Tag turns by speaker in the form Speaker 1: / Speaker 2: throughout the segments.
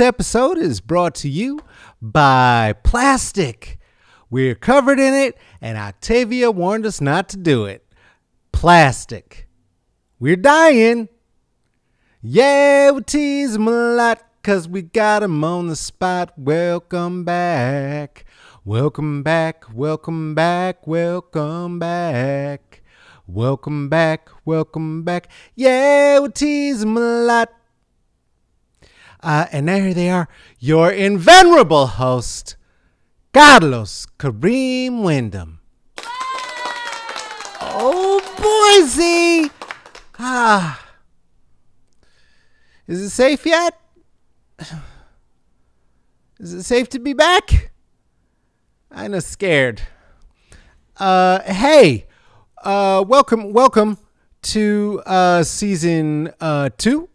Speaker 1: Episode is brought to you by plastic. We're covered in it, and Octavia warned us not to do it. Plastic. We're dying. Yeah, we tease them a lot because we got them on the spot. Welcome back. Welcome back. Welcome back. Welcome back. Welcome back. Welcome back. Yeah, we tease them a lot. And there they are, your invenerable host, Carlos Kareem Wyndham. Oh, Boise! Is it safe yet? Is it safe to be back? I'm scared. Hey, welcome to season 2.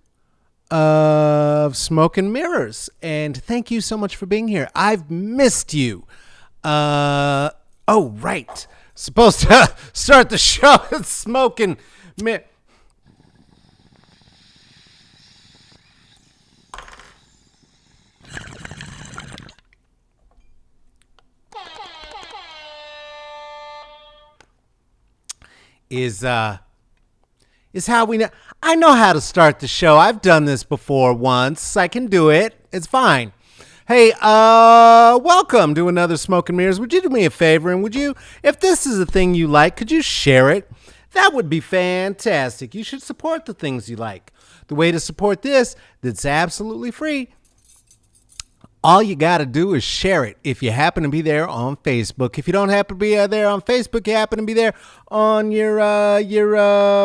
Speaker 1: Of Smoke and Mirrors, and thank you so much for being here. I've missed you. Oh, right. Supposed to start the show with Smoke and Mirrors. Is how we know. I know how to start the show. I've done this before once. I can do it. It's fine. Hey, welcome to another Smoke and Mirrors. Would you do me a favor? And would you, if this is a thing you like, could you share it? That would be fantastic. You should support the things you like. The way to support this, that's absolutely free. All you got to do is share it if you happen to be there on Facebook. If you don't happen to be there on Facebook, you happen to be there on your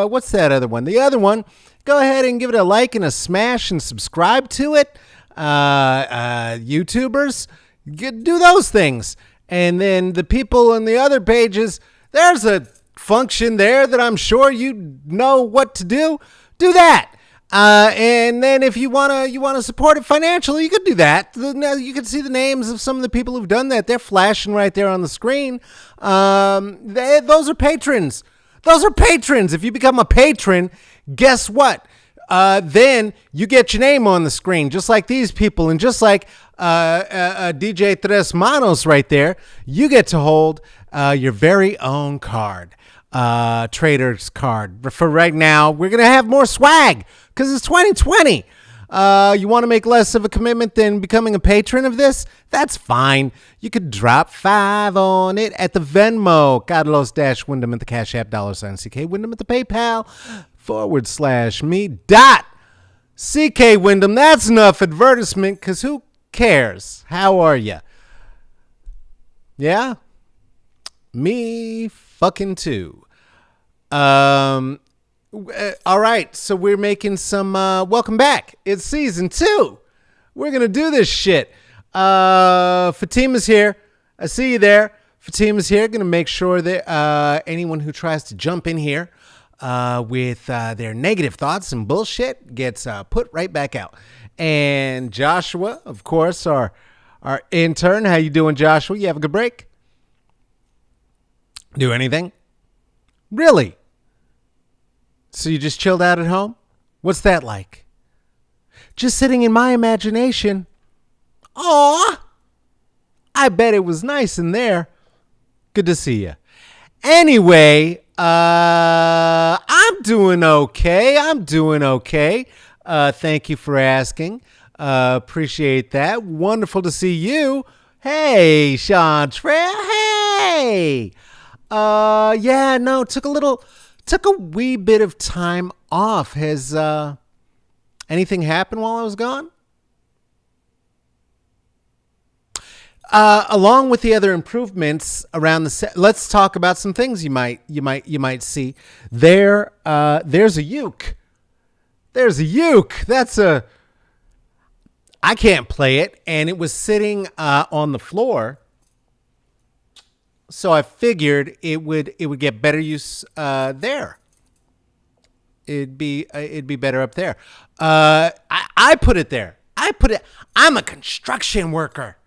Speaker 1: what's that other one? The other one, go ahead and give it a like and a smash and subscribe to it. YouTubers, do those things. And then the people on the other pages, there's a function there that I'm sure you know what to do. Do that. And then if you wanna support it financially, you could do that. You can see the names of some of the people who've done that. They're flashing right there on the screen. Those are patrons. Those are patrons. If you become a patron, guess what? Then you get your name on the screen, just like these people, and just like DJ Tres Manos right there. You get to hold your very own card. Trader's card. For right now, we're gonna have more swag because it's 2020. You want to make less of a commitment than becoming a patron of this? That's fine. You could drop $5 on it at the Venmo, Carlos-Wyndham at the Cash App, $CK Wyndham at the PayPal, /me.CK Wyndham. That's enough advertisement because who cares? How are you? Yeah? Me fucking too. All right, so we're making some welcome back. It's season 2. We're gonna do this shit. Fatima's here. I see you there. Fatima's here. Gonna make sure that anyone who tries to jump in here with their negative thoughts and bullshit gets put right back out. And Joshua, of course, our intern. How you doing, Joshua? You have a good break? Do anything? Really? So you just chilled out at home? What's that like? Just sitting in my imagination. Aw! I bet it was nice in there. Good to see you. Anyway, I'm doing okay. Thank you for asking. Appreciate that. Wonderful to see you. Hey, Chantrell. Hey! Took a wee bit of time off. Has anything happened while I was gone? Along with the other improvements around the set, let's talk about some things you might see. There's a uke. There's a uke. I can't play it, and it was sitting on the floor. So I figured it would get better use there. It'd be better up there. I put it there. I'm a construction worker.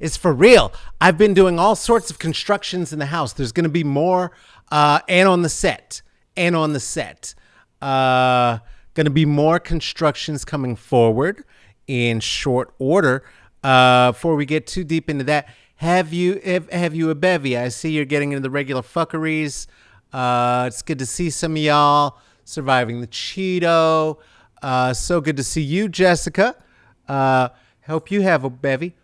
Speaker 1: It's for real. I've been doing all sorts of constructions in the house. There's going to be more, and on the set. Going to be more constructions coming forward in short order. Before we get too deep into that, have you a bevy? I see you're getting into the regular fuckeries. It's good to see some of y'all surviving the Cheeto. So good to see you, Jessica. Hope you have a bevy.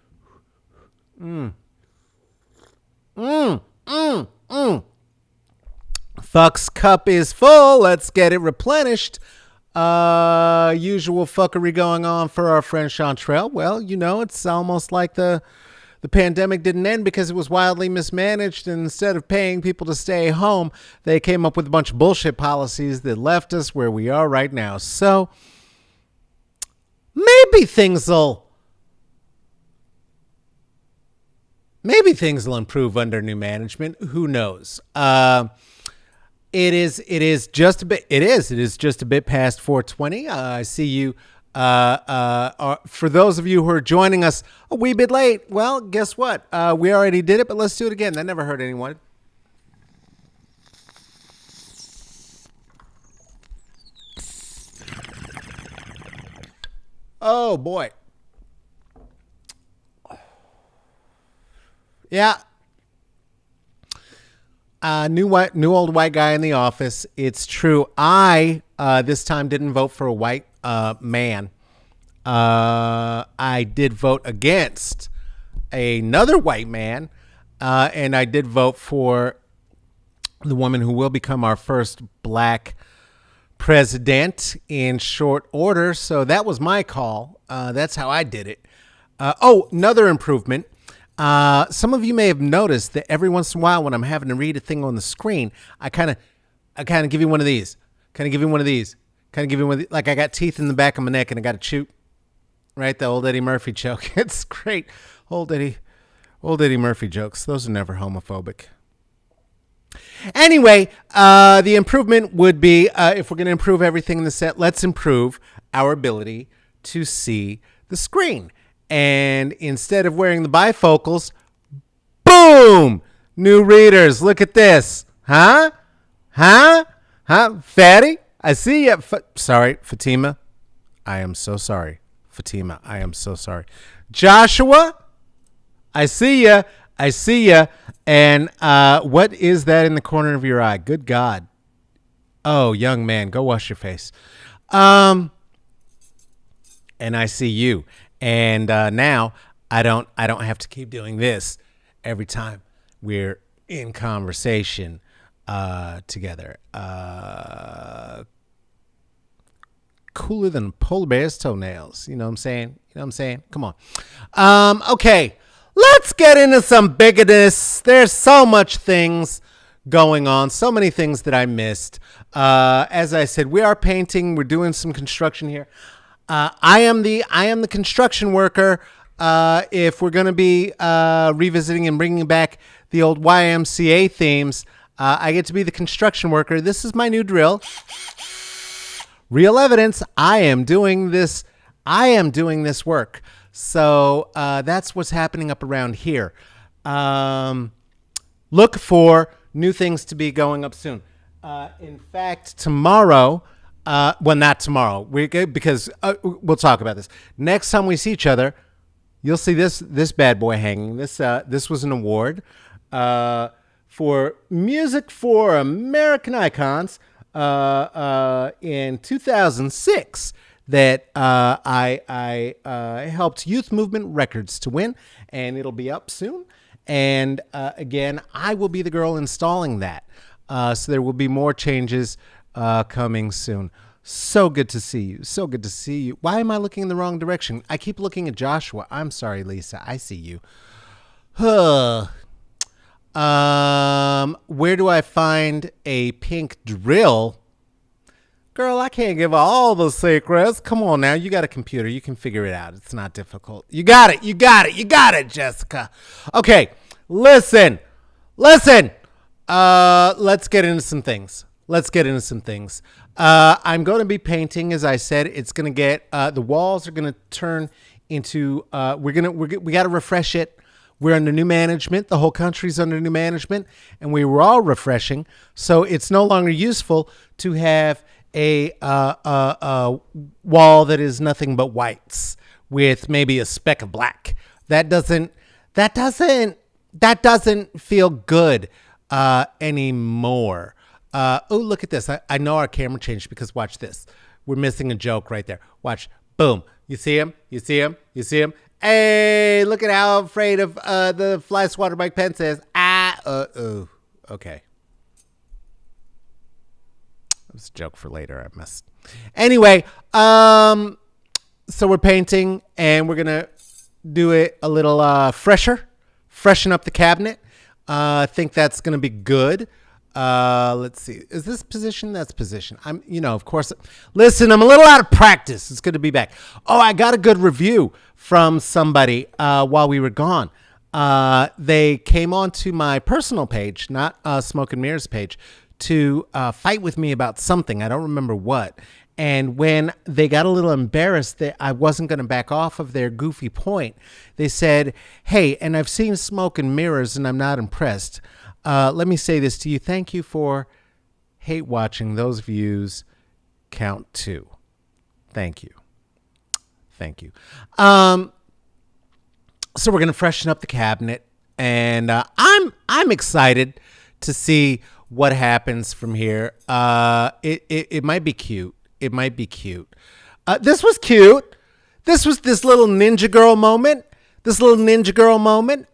Speaker 1: Fuck's cup is full. Let's get it replenished. Usual fuckery going on for our friend Chantrell. Well, it's almost like the pandemic didn't end because it was wildly mismanaged, and instead of paying people to stay home, they came up with a bunch of bullshit policies that left us where we are right now. So maybe things will improve under new management. Who knows? It is just a bit past 4:20. I see you. For those of you who are joining us a wee bit late, well, guess what? We already did it, but let's do it again. That never hurt anyone. Oh boy. Yeah. New old white guy in the office. It's true. I this time didn't vote for a white man. I did vote against another white man, and I did vote for the woman who will become our first black president in short order. So that was my call. That's how I did it. Another improvement. Some of you may have noticed that every once in a while when I'm having to read a thing on the screen, I kind of give you one of these. Like I got teeth in the back of my neck and I got to chew. Right? The old Eddie Murphy joke. It's great. Old Eddie Murphy jokes. Those are never homophobic. Anyway, the improvement would be, if we're going to improve everything in the set, let's improve our ability to see the screen. And instead of wearing the bifocals, boom! New readers. Look at this. Huh? Fatty? I see you. Sorry, Fatima. I am so sorry. Fatima, I am so sorry. Joshua? I see ya. And what is that in the corner of your eye? Good God. Oh, young man, go wash your face. And I see you. And now I don't have to keep doing this every time we're in conversation together. Cooler than polar bear's toenails. You know what I'm saying? Come on. Okay. Let's get into some bigness. There's so much things going on. So many things that I missed. As I said, we are painting. We're doing some construction here. I am the construction worker. If we're going to be revisiting and bringing back the old YMCA themes, I get to be the construction worker. This is my new drill. Real evidence. I am doing this work. So that's what's happening up around here. Look for new things to be going up soon. In fact, tomorrow, well, not tomorrow, because we'll talk about this. Next time we see each other, you'll see this bad boy hanging. This was an award for Music for American Icons in 2006 that I helped Youth Movement Records to win, and it'll be up soon. And again, I will be the girl installing that. So there will be more changes coming soon. So good to see you. Why am I looking in the wrong direction? I keep looking at Joshua. I'm sorry, Lisa. I see you. Where do I find a pink drill? Girl, I can't give all the secrets. Come on now. You got a computer. You can figure it out. It's not difficult. You got it, Jessica. Okay. Listen. Let's get into some things. I'm going to be painting, as I said. It's going to get, the walls are going to turn into, we got to refresh it. We're under new management. The whole country's under new management, and we were all refreshing. So it's no longer useful to have a wall that is nothing but whites. with maybe a speck of black. That doesn't feel good anymore. Oh, look at this. I know our camera changed because watch this. We're missing a joke right there. Watch. Boom. You see him? You see him? You see him? Hey, look at how afraid of the fly swatter Mike Pence is. Okay. That was a joke for later. I missed. Anyway, so we're painting and we're going to do it a little freshen up the cabinet. I think that's going to be good. Let's see. Is this position? That's position. Of course. Listen, I'm a little out of practice. It's good to be back. Oh, I got a good review from somebody while we were gone. They came onto my personal page, not Smoke and Mirrors page, to fight with me about something. I don't remember what. And when they got a little embarrassed that I wasn't going to back off of their goofy point, they said, hey, and I've seen Smoke and Mirrors and I'm not impressed. Let me say this to you. Thank you for hate watching. Those views count too. Thank you. Thank you. So we're going to freshen up the cabinet, and I'm excited to see what happens from here. It might be cute. It might be cute. This was cute. This was this little ninja girl moment.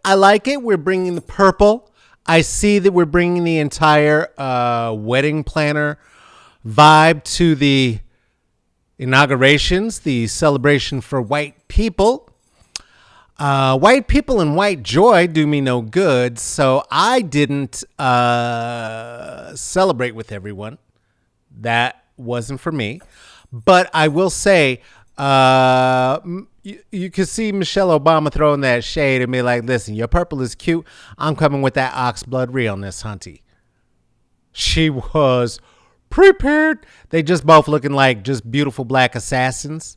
Speaker 1: I like it. We're bringing the purple. I see that we're bringing the entire wedding planner vibe to the inaugurations, the celebration for white people. White people and white joy do me no good, so I didn't celebrate with everyone. That wasn't for me. But I will say, you can see Michelle Obama throwing that shade and be like, listen, your purple is cute. I'm coming with that oxblood realness, hunty. She was prepared. They just both looking like just beautiful black assassins.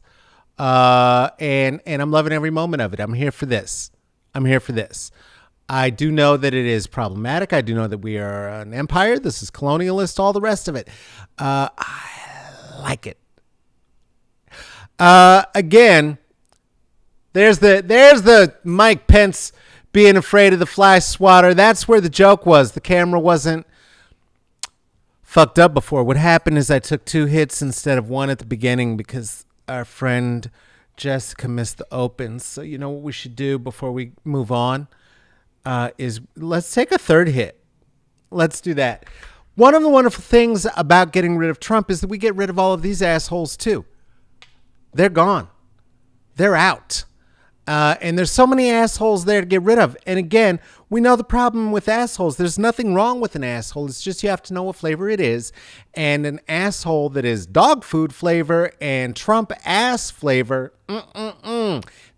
Speaker 1: And I'm loving every moment of it. I'm here for this. I do know that it is problematic. I do know that we are an empire. This is colonialist, all the rest of it. I like it. Again, there's the Mike Pence being afraid of the fly swatter. That's where the joke was. The camera wasn't fucked up before. What happened is I took 2 hits instead of 1 at the beginning because our friend Jessica missed the opens. So you know what we should do before we move on is let's take a 3rd hit. Let's do that. One of the wonderful things about getting rid of Trump is that we get rid of all of these assholes too. They're gone. They're out. And there's so many assholes there to get rid of. And again, we know the problem with assholes. There's nothing wrong with an asshole. It's just you have to know what flavor it is. And an asshole that is dog food flavor and Trump ass flavor,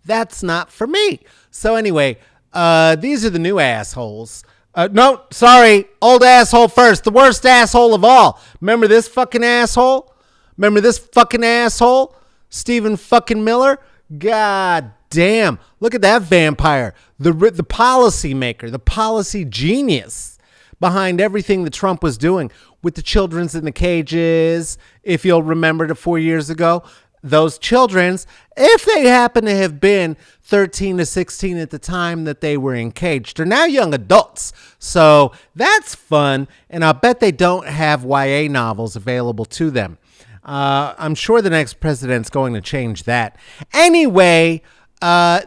Speaker 1: that's not for me. So anyway, these are the new assholes. No, sorry, old asshole first. The worst asshole of all. Remember this fucking asshole? Stephen fucking Miller? God damn. Look at that vampire. The policy maker, the policy genius behind everything that Trump was doing with the children's in the cages. If you'll remember 4 years ago, those children's, if they happen to have been 13 to 16 at the time that they were encaged, are now young adults. So that's fun. And I'll bet they don't have YA novels available to them. I'm sure the next president's going to change that. Anyway,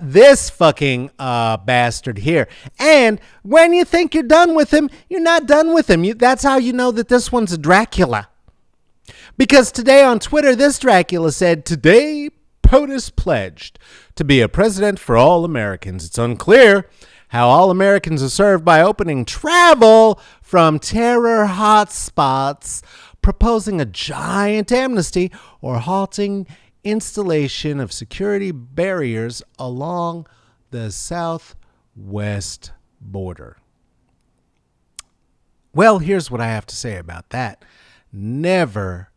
Speaker 1: this fucking bastard here. And when you think you're done with him, you're not done with him. That's how you know that this one's a Dracula. Because today on Twitter, this Dracula said, today POTUS pledged to be a president for all Americans. It's unclear how all Americans are served by opening travel from terror hotspots, proposing a giant amnesty, or halting installation of security barriers along the southwest border. Well, here's what I have to say about that. Never,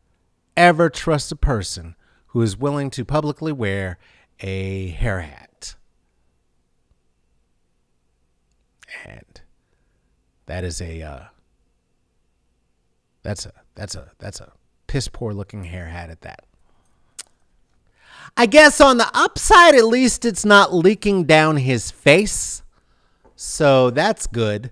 Speaker 1: ever trust a person who is willing to publicly wear a hair hat. And that is that's a piss poor looking hair hat at that. I guess on the upside, at least it's not leaking down his face. So that's good.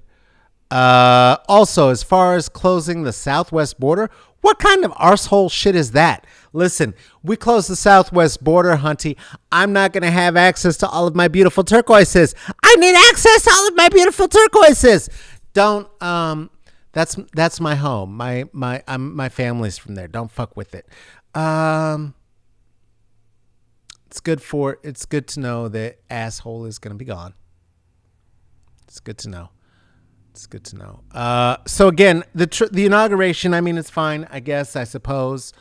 Speaker 1: Also, as far as closing the southwest border, what kind of arsehole shit is that? Listen, we close the southwest border, Hunty. I'm not going to have access to all of my beautiful turquoises. I need access to all of my beautiful turquoises. Don't, that's my home. My family's from there. Don't fuck with it. It's good to know that asshole is going to be gone. It's good to know. It's good to know. So again, the inauguration, I mean, it's fine, I guess, I suppose.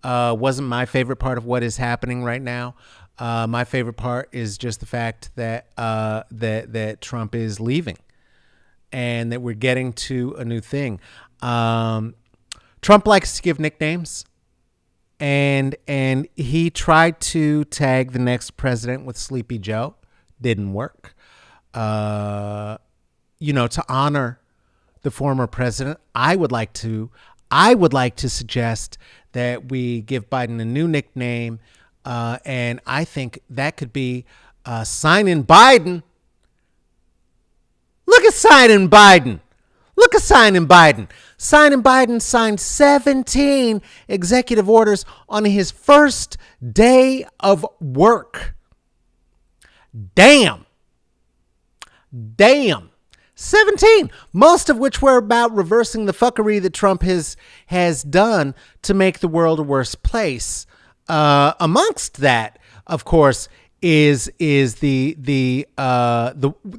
Speaker 1: Wasn't my favorite part of what is happening right now. My favorite part is just the fact that that Trump is leaving and that we're getting to a new thing. Trump likes to give nicknames, and he tried to tag the next president with Sleepy Joe. Didn't work. To honor the former president, I would like to suggest that we give Biden a new nickname, and I think that could be Signing Biden. Look at Signing Biden. Look at Signing Biden. Signing Biden signed 17 executive orders on his first day of work. Damn. 17, most of which were about reversing the fuckery that Trump has done to make the world a worse place. Amongst that, of course, is the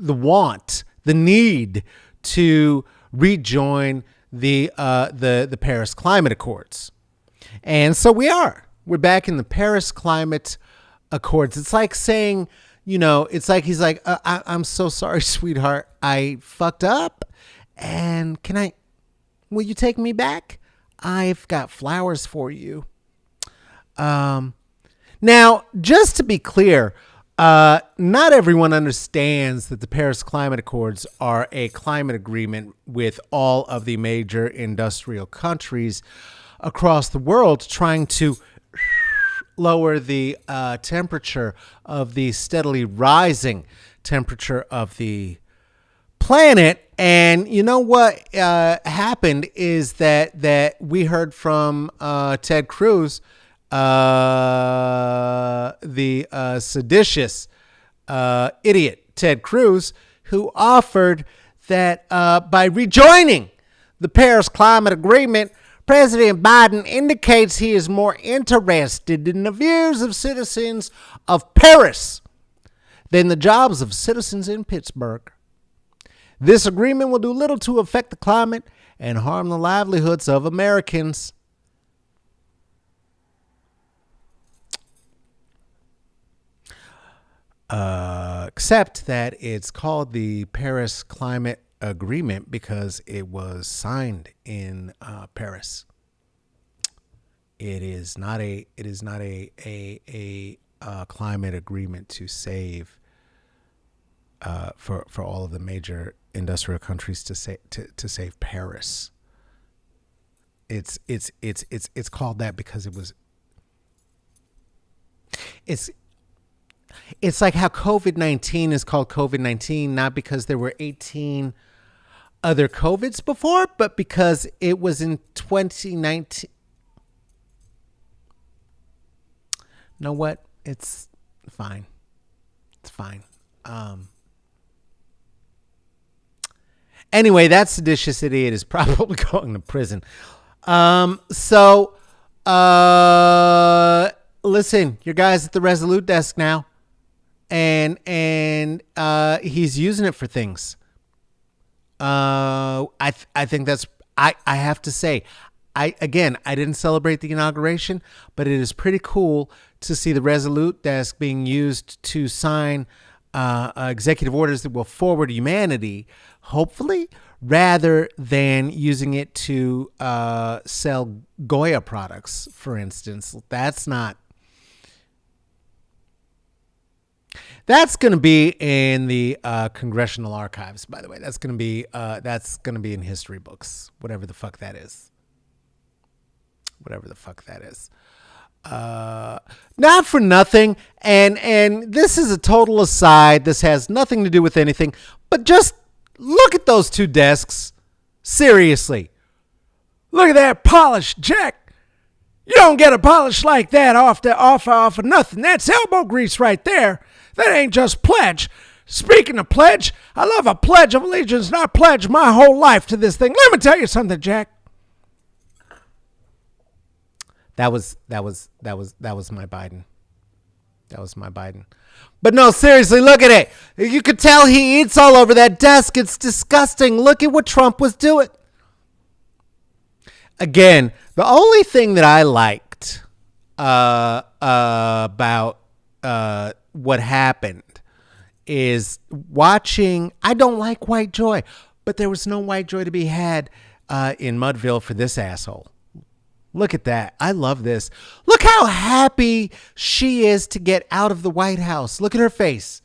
Speaker 1: want, the need to rejoin the Paris Climate Accords, and so we're back in the Paris Climate Accords. It's like saying, it's like he's like, I'm so sorry, sweetheart. I fucked up. And will you take me back? I've got flowers for you. Now, just to be clear, not everyone understands that the Paris Climate Accords are a climate agreement with all of the major industrial countries across the world trying to lower the temperature of the steadily rising temperature of the planet. And you know what happened is that we heard from Ted Cruz, the seditious idiot Ted Cruz, who offered that by rejoining the Paris Climate Agreement, President Biden indicates he is more interested in the views of citizens of Paris than the jobs of citizens in Pittsburgh. This agreement will do little to affect the climate and harm the livelihoods of Americans. Except that it's called the Paris Climate Agreement because it was signed in Paris. It is not a climate agreement to save for all of the major industrial countries to save Paris. It's called that because it's like how COVID-19 is called COVID-19, not because there were 18 other COVIDs before, but because it was in 2019. Know what? It's fine. It's fine. Anyway, that seditious idiot is probably going to prison. Listen, your guy's at the Resolute desk now, and he's using it for things. I think that's, I have to say, I didn't celebrate the inauguration, but it is pretty cool to see the Resolute desk being used to sign executive orders that will forward humanity, hopefully, rather than using it to sell Goya products, for instance. That's going to be in the congressional archives, by the way. That's going to be in history books, whatever the fuck that is. Not for nothing, and this is a total aside. This has nothing to do with anything, but just look at those two desks. Seriously. Look at that polish, Jack. You don't get a polish like that off of nothing. That's elbow grease right there. That ain't just pledge. Speaking of pledge, I love a Pledge of Allegiance, and I pledge my whole life to this thing. Let me tell you something, Jack. That was my Biden. That was my Biden. But no, seriously, look at it. You could tell he eats all over that desk. It's disgusting. Look at what Trump was doing. Again, the only thing that I liked about what happened is watching. I don't like white joy, but there was no white joy to be had in Mudville for this asshole. Look at that. I love this. Look how happy she is to get out of the White House. Look at her face.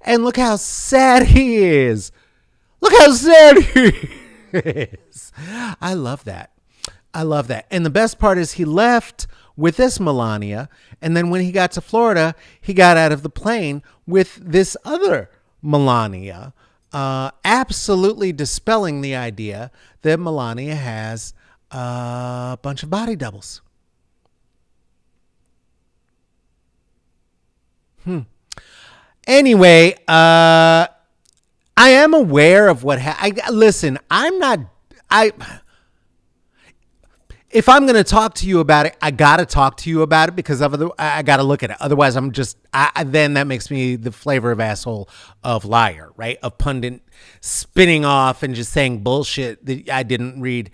Speaker 1: And look how sad he is. Look how sad he is. I love that. I love that. And the best part is he left with this Melania. And then when he got to Florida, he got out of the plane with this other Melania, absolutely dispelling the idea that Melania has a bunch of body doubles. Anyway, I am aware of what listen, if I'm going to talk to you about it, I got to talk to you about it because I got to look at it. Otherwise, then that makes me the flavor of asshole of liar, right? Of pundit spinning off and just saying bullshit that I didn't read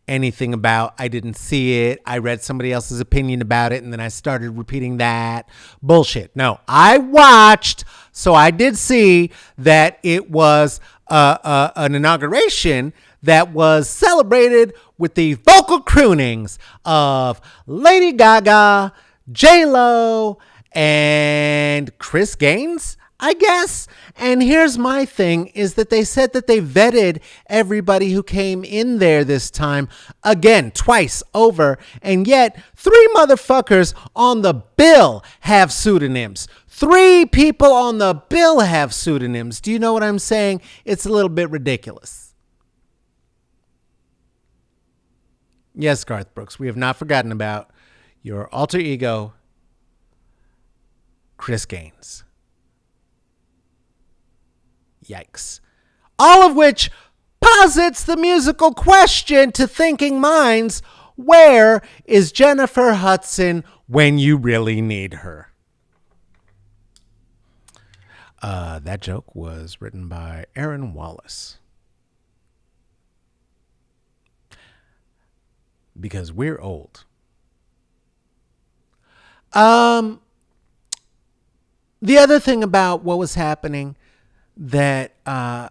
Speaker 1: anything about. I didn't see it. I read somebody else's opinion about it, and then I started repeating that bullshit. No, I watched, so I did see that it was an inauguration that was celebrated with the vocal croonings of Lady Gaga, J-Lo, and Chris Gaines, I guess. And here's my thing is that they said that they vetted everybody who came in there this time, again, twice over. And yet 3 motherfuckers on the bill have pseudonyms. 3 people on the bill have pseudonyms. Do you know what I'm saying? It's a little bit ridiculous. Yes, Garth Brooks, we have not forgotten about your alter ego, Chris Gaines. Yikes. All of which posits the musical question to thinking minds, where is Jennifer Hudson when you really need her? That joke was written by Aaron Wallace. Because we're old. The other thing about what was happening that I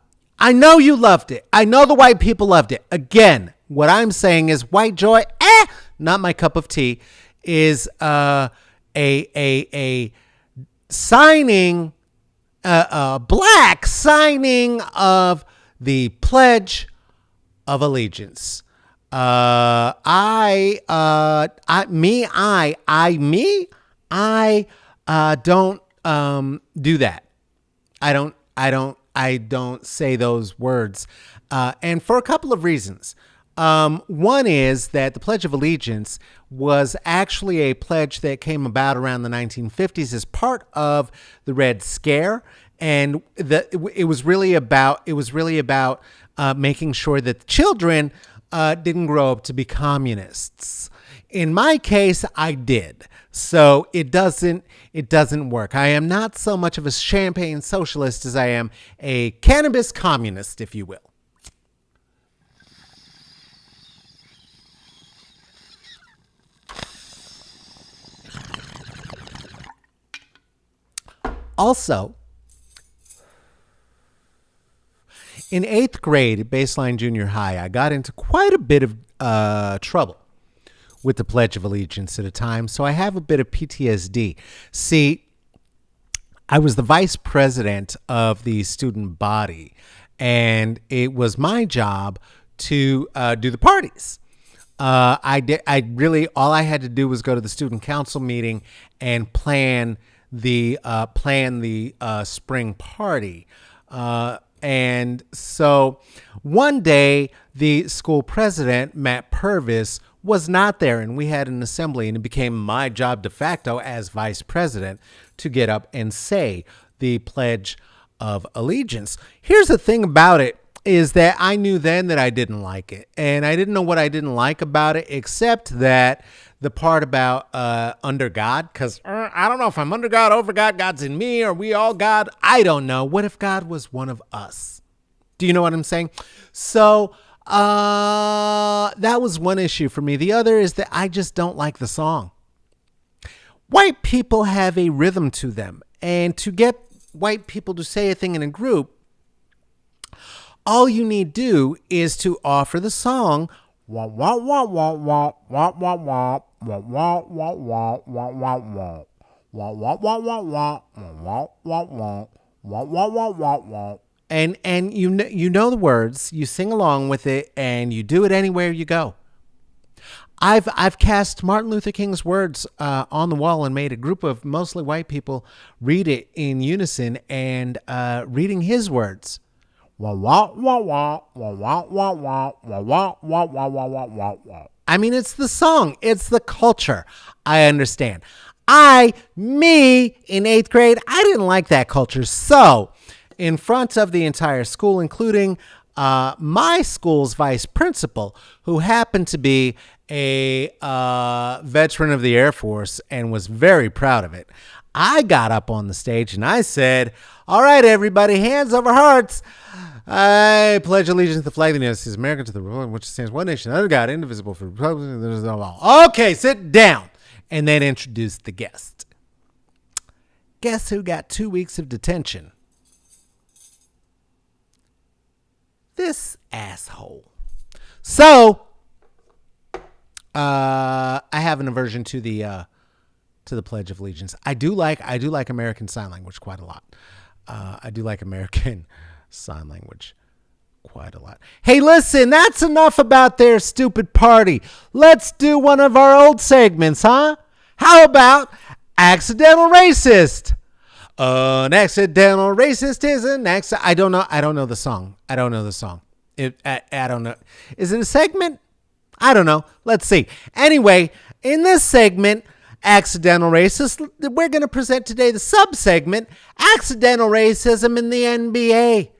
Speaker 1: know you loved it. I know the white people loved it. Again, what I'm saying is white joy, not my cup of tea, is a signing, a black signing of the Pledge of Allegiance. I don't do that. I don't say those words. And for a couple of reasons. One is that the Pledge of Allegiance was actually a pledge that came about around the 1950s as part of the Red Scare. And it was really about making sure that the children didn't grow up to be communists. In my case, I did. So it doesn't work. I am not so much of a champagne socialist as I am a cannabis communist, if you will. Also, in 8th grade at Baseline Junior High, I got into quite a bit of trouble with the Pledge of Allegiance at a time, so I have a bit of PTSD. See, I was the vice president of the student body, and it was my job to do the parties. All I had to do was go to the student council meeting and plan the spring party. And so one day the school president, Matt Purvis, was not there, and we had an assembly, and it became my job de facto as vice president to get up and say the Pledge of Allegiance. Here's the thing about it is that I knew then that I didn't like it, and I didn't know what I didn't like about it, except that the part about under God, because I don't know if I'm under God, over God, God's in me, or we all God. I don't know. What if God was one of us? Do you know what I'm saying? So that was one issue for me. The other is that I just don't like the song. White people have a rhythm to them, and to get white people to say a thing in a group, all you need to do is to offer the song. Wah, wah, wah, wah, wah, wah, wah, wah, wah, wah, wah, wah, wah, wah, wah. Wah, wah, wah, wah, wah, wah, wah, wah, wah, wah, wah, wah, wah. And you know the words, you sing along with it, and you do it anywhere you go. I've cast Martin Luther King's words on the wall and made a group of mostly white people read it in unison and reading his words. Wah, wah, wah, wah, wah, wah, wah, wah, wah, wah, wah, wah, wah, wah, wah. I mean, it's the song. It's the culture. I understand. Me, in 8th grade, I didn't like that culture. So, in front of the entire school, including my school's vice principal, who happened to be a veteran of the Air Force and was very proud of it, I got up on the stage and I said, all right, everybody, hands over hearts. I pledge allegiance to the flag of the United States of America, to the republic which stands one nation under God, indivisible, for republic. Okay, sit down. And then introduced the guest. Guess who got 2 weeks of detention? This asshole. So, I have an aversion to the Pledge of Allegiance. I do like American Sign Language quite a lot. I do like American Sign Language quite a lot. Hey, listen, that's enough about their stupid party. Let's do one of our old segments, huh? How about Accidental Racist? An accidental racist is an accident. I don't know the song. I don't know. Is it a segment? I don't know. Let's see. Anyway, in this segment, Accidental Racist, we're going to present today the sub-segment, Accidental Racism in the NBA.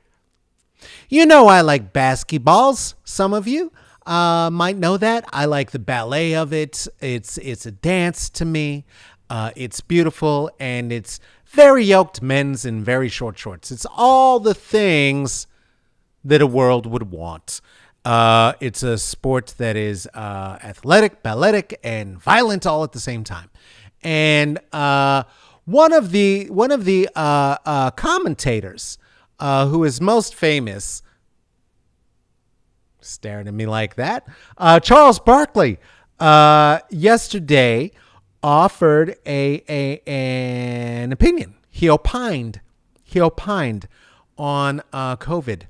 Speaker 1: You know I like basketballs. Some of you might know that. I like the ballet of it. It's a dance to me. It's beautiful, and it's very yoked men's in very short shorts. It's all the things that a world would want. It's a sport that is athletic, balletic, and violent all at the same time. And one of the commentators who is most famous, staring at me like that, Charles Barkley, yesterday offered an opinion. He opined on COVID,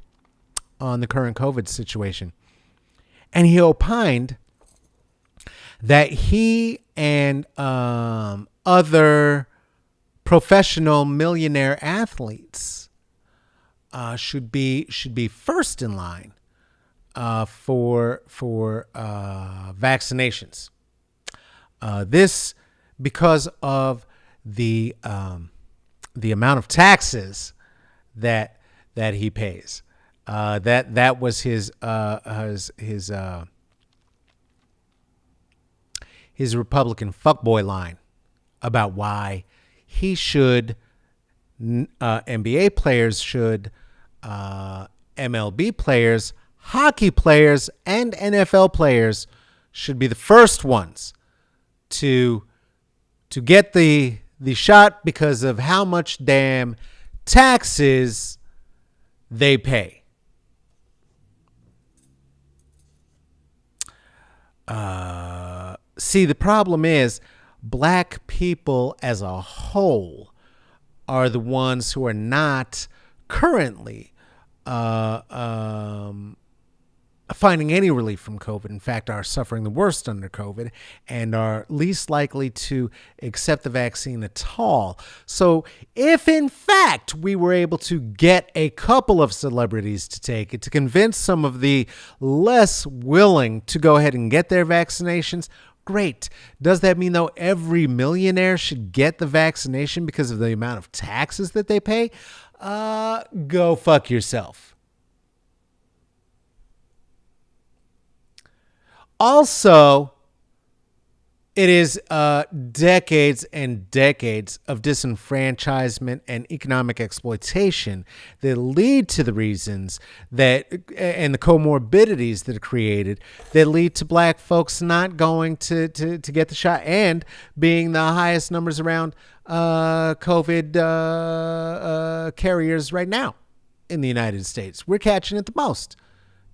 Speaker 1: on the current COVID situation. And he opined that he and other professional millionaire athletes should be first in line for vaccinations. This because of the amount of taxes that he pays. That was his Republican fuckboy line about why he should, NBA players should, MLB players, hockey players, and NFL players should be the first ones to get the shot because of how much damn taxes they pay. See, the problem is black people as a whole are the ones who are not currently finding any relief from COVID. In fact, are suffering the worst under COVID and are least likely to accept the vaccine at all. So if in fact we were able to get a couple of celebrities to take it, to convince some of the less willing to go ahead and get their vaccinations, great. Does that mean, though, every millionaire should get the vaccination because of the amount of taxes that they pay? Go fuck yourself. Also, it is decades and decades of disenfranchisement and economic exploitation that lead to the reasons that, and the comorbidities that are created, that lead to black folks not going to get the shot and being the highest numbers around COVID carriers right now in the United States. We're catching it the most,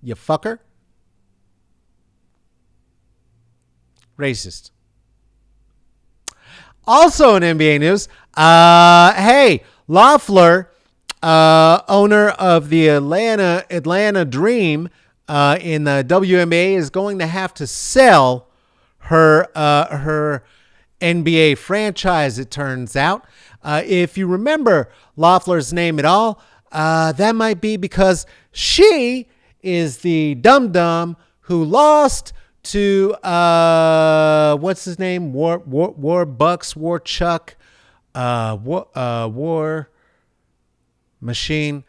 Speaker 1: you fucker. Racist. Also in NBA news, hey, Loeffler, owner of the Atlanta Dream in the WNBA, is going to have to sell her NBA franchise, it turns out. If you remember Loeffler's name at all, that might be because she is the dum-dum who lost to what's his name? War Machine,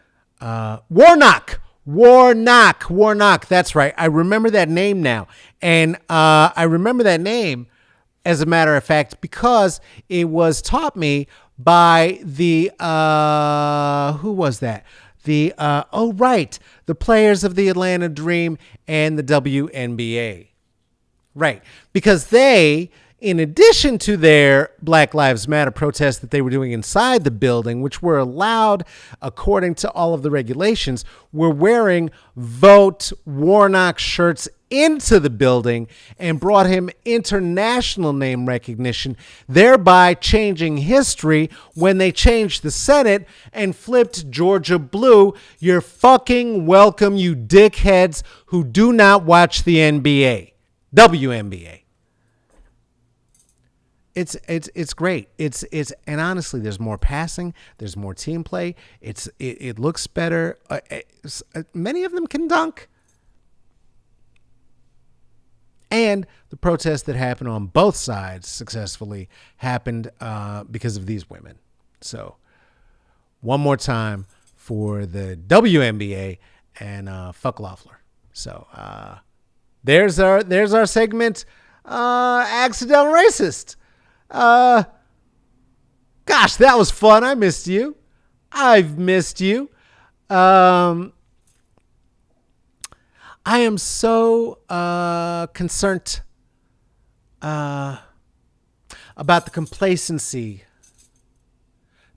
Speaker 1: Warnock. That's right. I remember that name now, and I remember that name as a matter of fact because it was taught me by the who was that? The the players of the Atlanta Dream and the WNBA. Right, because they, in addition to their Black Lives Matter protests that they were doing inside the building, which were allowed according to all of the regulations, were wearing Vote Warnock shirts into the building and brought him international name recognition, thereby changing history when they changed the Senate and flipped Georgia blue. You're fucking welcome, you dickheads who do not watch the NBA. WNBA. It's great. It's and honestly, there's more passing, there's more team play. It looks better. Many of them can dunk. And the protests that happened on both sides successfully happened because of these women. So one more time for the WNBA and fuck Loeffler. So there's our segment, Accidental Racist. Gosh, that was fun. I missed you. I've missed you. I am so concerned about the complacency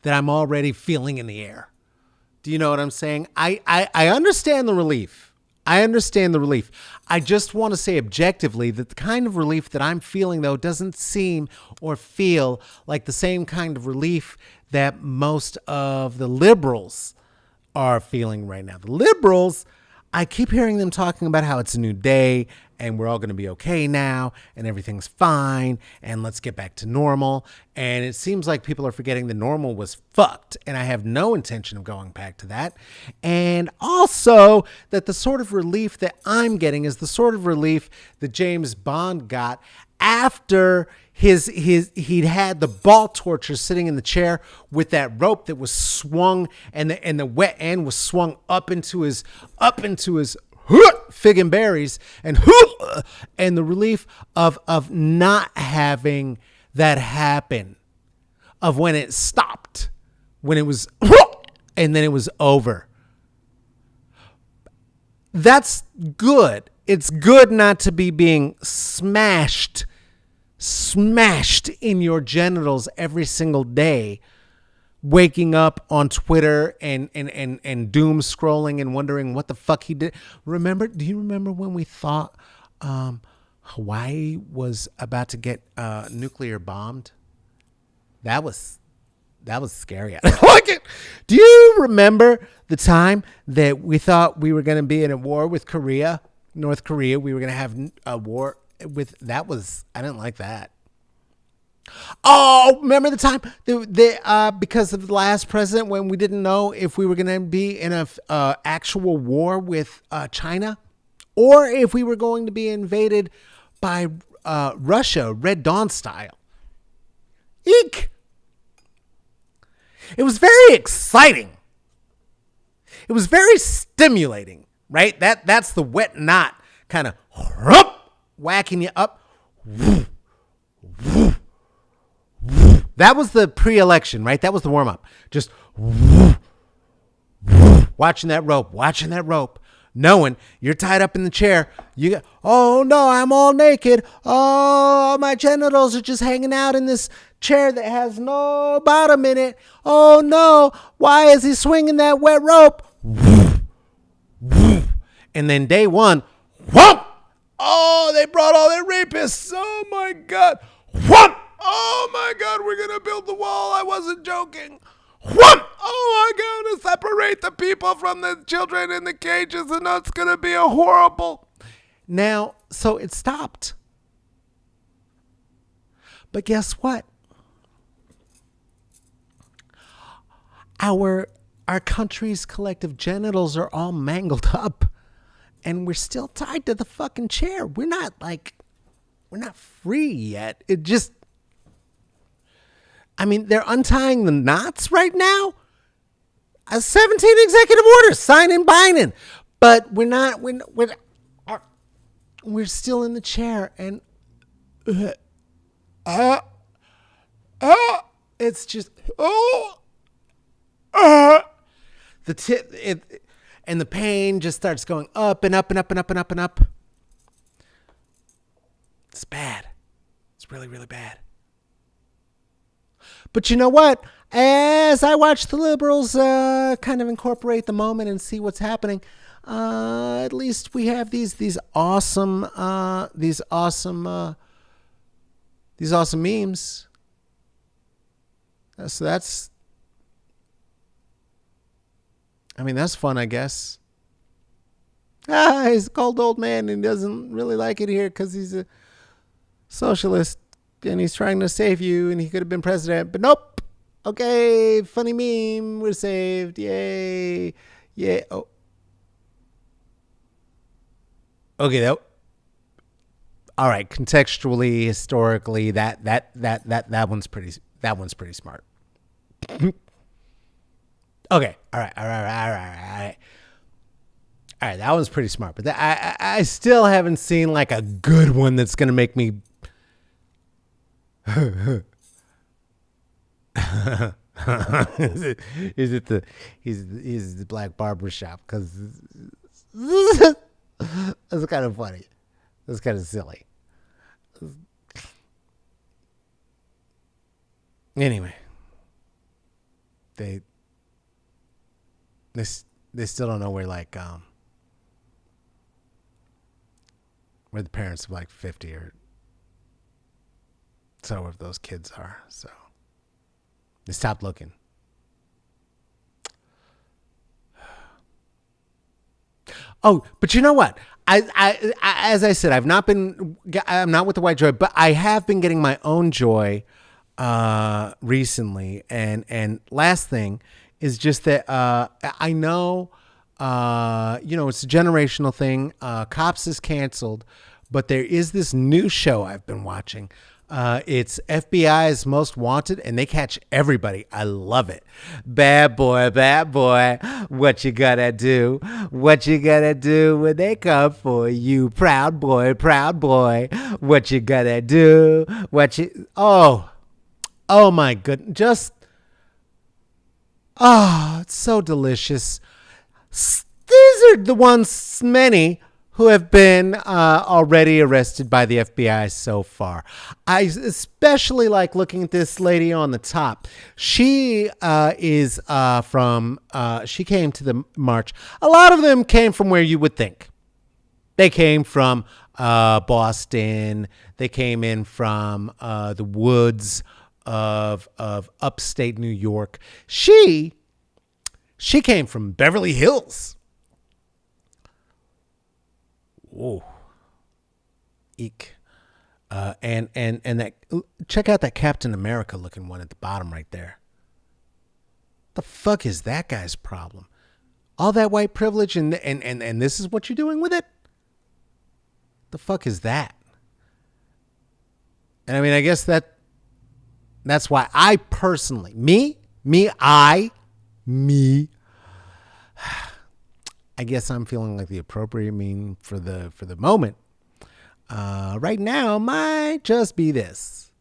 Speaker 1: that I'm already feeling in the air. Do you know what I'm saying? I understand the relief. I just want to say objectively that the kind of relief that I'm feeling, though, doesn't seem or feel like the same kind of relief that most of the liberals are feeling right now. The liberals, I keep hearing them talking about how it's a new day and we're all going to be okay now and everything's fine and let's get back to normal. And it seems like people are forgetting the normal was fucked, and I have no intention of going back to that. And also that the sort of relief that I'm getting is the sort of relief that James Bond got after he'd had the ball torture sitting in the chair with that rope that was swung and the wet end was swung up into his fig and berries and the relief of not having that happen, of when it stopped, when it was and then it was over. That's good. It's good not to be being smashed in your genitals every single day, waking up on Twitter and doom scrolling and wondering what the fuck he did. Do you remember when we thought Hawaii was about to get nuclear bombed? That was scary. I don't like it. Do you remember the time that we thought we were going to be in a war with Korea North Korea. We were going to have a war with, that was, I didn't like that. Oh, remember the time because of the last president when we didn't know if we were going to be in a actual war with China or if we were going to be invaded by Russia, Red Dawn style. Eek! It was very exciting. It was very stimulating, right? That's the wet knot kind of whacking you up. That was the pre-election, right? That was the warm-up. Just watching that rope, knowing you're tied up in the chair. You go, oh no, I'm all naked. Oh, my genitals are just hanging out in this chair that has no bottom in it. Oh no, why is he swinging that wet rope? And then day one, whoop! Oh, they brought all their rapists. Oh my God. Whoop! Oh my God, we're going to build the wall. I wasn't joking. Whoop! Oh, I'm going to separate the people from the children in the cages, and that's going to be a horrible. Now, so it stopped. But guess what? Our country's collective genitals are all mangled up, and we're still tied to the fucking chair. We're not free yet. It just, I mean, they're untying the knots right now. 17 executive orders, signing, binding, but we're still in the chair, and it's just and the pain just starts going up and up and up and up and up and up. It's bad. It's really, really bad. But you know what? As I watch the liberals kind of incorporate the moment and see what's happening, at least we have these awesome memes. So that's fun, I guess. He's a cold old man and he doesn't really like it here because he's a socialist and he's trying to save you and he could have been president, but nope. Okay, funny meme, we're saved. Yay. Yeah. Oh. Okay, though. All right, contextually, historically, that one's pretty smart. Okay. All right. All right, that one's pretty smart, but I still haven't seen like a good one that's gonna make me. Is it the black barber shop? Because that's kind of funny. That's kind of silly. Anyway, they still don't know where where the parents of like 50 or so of those kids are. So they stopped looking. Oh, but you know what? I as I said, I'm not with the white joy, but I have been getting my own joy recently. And last thing is just that I know it's a generational thing. Cops is canceled, but there is this new show I've been watching. It's FBI's Most Wanted, and they catch everybody. I love it. Bad boy, what you gotta do? What you gotta do when they come for you? Proud boy, what you gotta do? Oh my goodness, it's so delicious. These are the ones, many who have been already arrested by the FBI so far. I especially like looking at this lady on the top. She is she came to the march. A lot of them came from where you would think. They came from Boston. They came in from the woods of upstate New York. She came from Beverly Hills. Oh, eek. And that, check out that Captain America looking one at the bottom right there. The fuck is that guy's problem? All that white privilege and this is what you're doing with it? The fuck is that? And I mean, I guess that's why I personally, I guess I'm feeling like the appropriate meme for the moment. Right now might just be this.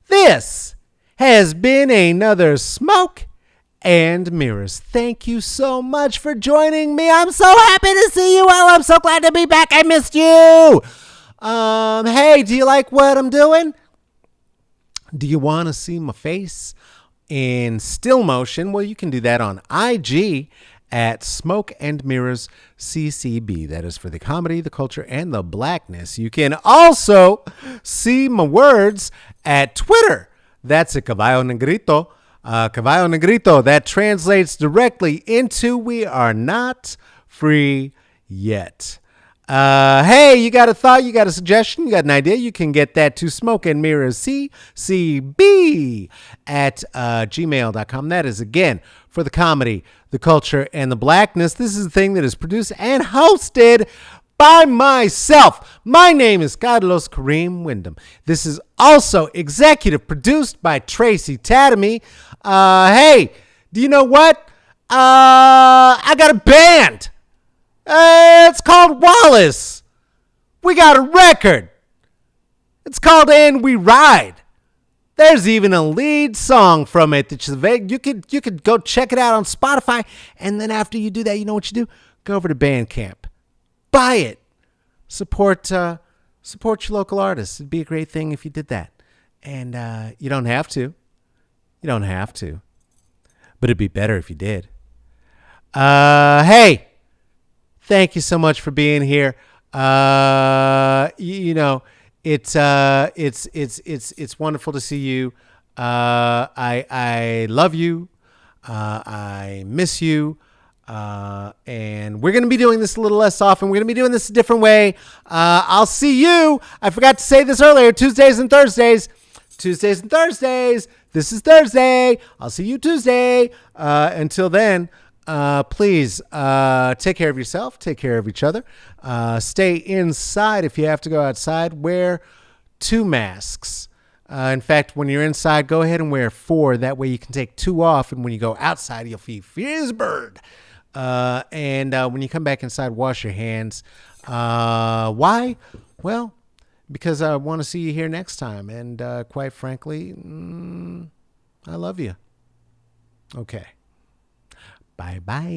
Speaker 1: This has been another Smoke and Mirrors. Thank you so much for joining me. I'm so happy to see you all. I'm so glad to be back. I missed you. Hey, do you like what I'm doing? Do you want to see my face in still motion? Well, you can do that on IG at Smoke and Mirrors CCB. That is for the comedy, the culture, and the blackness. You can also see my words at Twitter. That's at Caballo Negrito. Caballo Negrito. That translates directly into We Are Not Free Yet. Hey, you got a thought, you got a suggestion, you got an idea, you can get that to Smoke and Mirrors CCB at gmail.com. That is, again, for the comedy, the culture, and the blackness. This is the thing that is produced and hosted by myself. My name is Carlos Kareem Wyndham. This is also executive produced by Tracy Tatamy. Hey, do you know what? I got a band. It's called Wallace. We got a record. It's called And We Ride. There's even a lead song from it that you could go check it out on Spotify. And then after you do that, you know what you do? Go over to Bandcamp. Buy it. Support your local artists. It'd be a great thing if you did that. And you don't have to. But it'd be better if you did. Hey. Thank you so much for being here. It's wonderful to see you. I love you. I miss you. And we're going to be doing this a little less often. We're going to be doing this a different way. I'll see you. I forgot to say this earlier. Tuesdays and Thursdays. This is Thursday. I'll see you Tuesday. Until then. Please take care of yourself. Take care of each other. Stay inside. If you have to go outside, wear 2 masks. In fact, when you're inside, go ahead and wear 4. That way you can take 2 off. And when you go outside, you'll feel free as a bird. And when you come back inside, wash your hands. Why? Well, because I want to see you here next time. And quite frankly, I love you. Okay. Bye-bye.